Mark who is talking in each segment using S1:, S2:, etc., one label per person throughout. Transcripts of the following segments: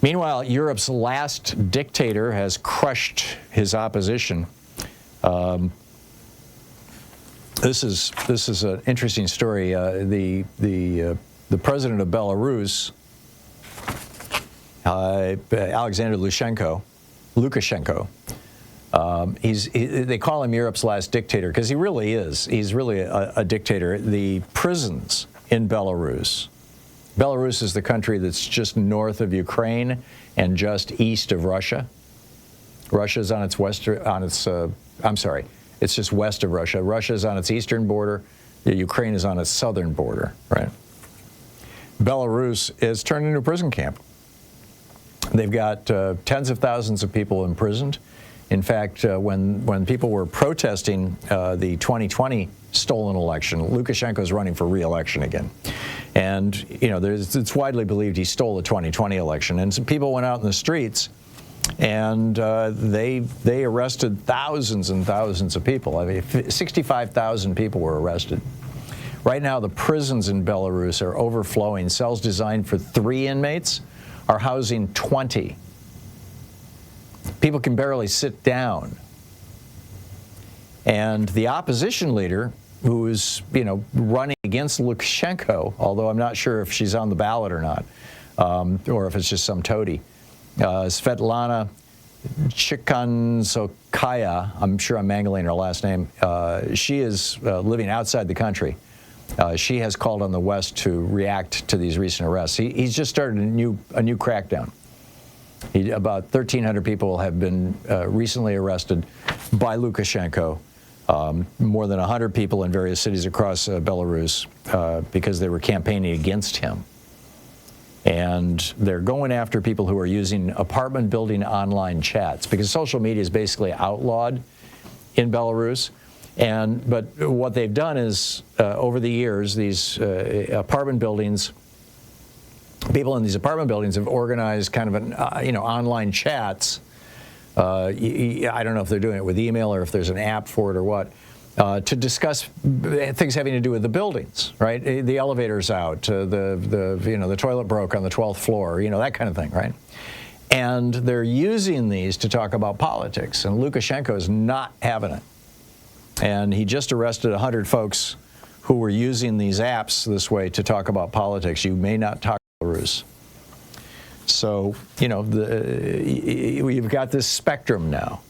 S1: Meanwhile, Europe's last dictator has crushed his opposition. This is an interesting story. The president of Belarus, Alexander Lukashenko. They call him Europe's last dictator because he really is. He's really a dictator. The prisons in Belarus. Belarus is the country that's just north of Ukraine and just east of Russia. Russia's on its it's just west of Russia. Russia's on its eastern border. Ukraine is on its southern border, right? Belarus is turned into a prison camp. They've got tens of thousands of people imprisoned. In fact, when people were protesting the 2020 stolen election, Lukashenko is running for re-election again. And, you know, it's widely believed he stole the 2020 election. And some people went out in the streets and they arrested thousands and thousands of people. I mean, 65,000 people were arrested. Right now, the prisons in Belarus are overflowing. Cells designed for 3 inmates are housing 20. People can barely sit down. And the opposition leader, who's, you know, running against Lukashenko, although I'm not sure if she's on the ballot or not, or if it's just some toady, Svetlana Tsikhanouskaya, I'm sure I'm mangling her last name, she is living outside the country. She has called on the West to react to these recent arrests. He's just started a new crackdown. About 1,300 people have been recently arrested by Lukashenko. More than 100 people in various cities across Belarus because they were campaigning against him. And they're going after people who are using apartment building online chats because social media is basically outlawed in Belarus. But what they've done is, over the years, these apartment buildings, people in these apartment buildings have organized kind of an, online chats. I don't know if they're doing it with email or if there's an app for it or what, to discuss things having to do with the buildings, right? The elevator's out, the toilet broke on the 12th floor, that kind of thing, right? And they're using these to talk about politics, and Lukashenko is not having it. And he just arrested 100 folks who were using these apps this way to talk about politics. You may not talk Belarus. So, you've got this spectrum now.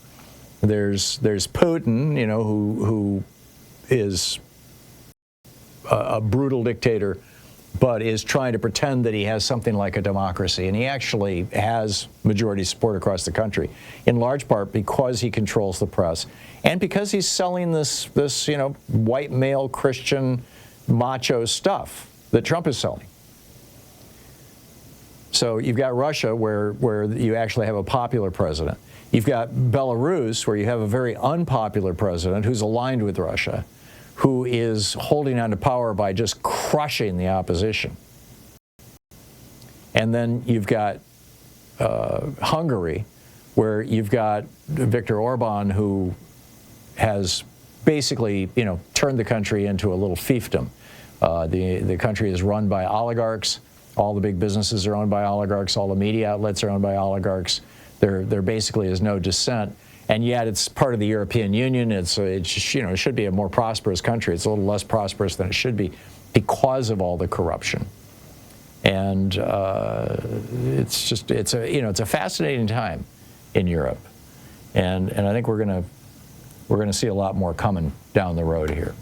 S1: There's Putin, who is a brutal dictator, but is trying to pretend that he has something like a democracy. And he actually has majority support across the country, in large part because he controls the press and because he's selling this white male Christian macho stuff that Trump is selling. So you've got Russia, where you actually have a popular president. You've got Belarus, where you have a very unpopular president who's aligned with Russia, who is holding on to power by just crushing the opposition. And then you've got Hungary, where you've got Viktor Orban, who has basically, turned the country into a little fiefdom. The country is run by oligarchs. All the big businesses are owned by oligarchs. All the media outlets are owned by oligarchs. There basically is no dissent. And yet it's part of the European Union. It should be a more prosperous country. It's a little less prosperous than it should be because of all the corruption. And it's a fascinating time in Europe. And I think we're gonna see a lot more coming down the road here.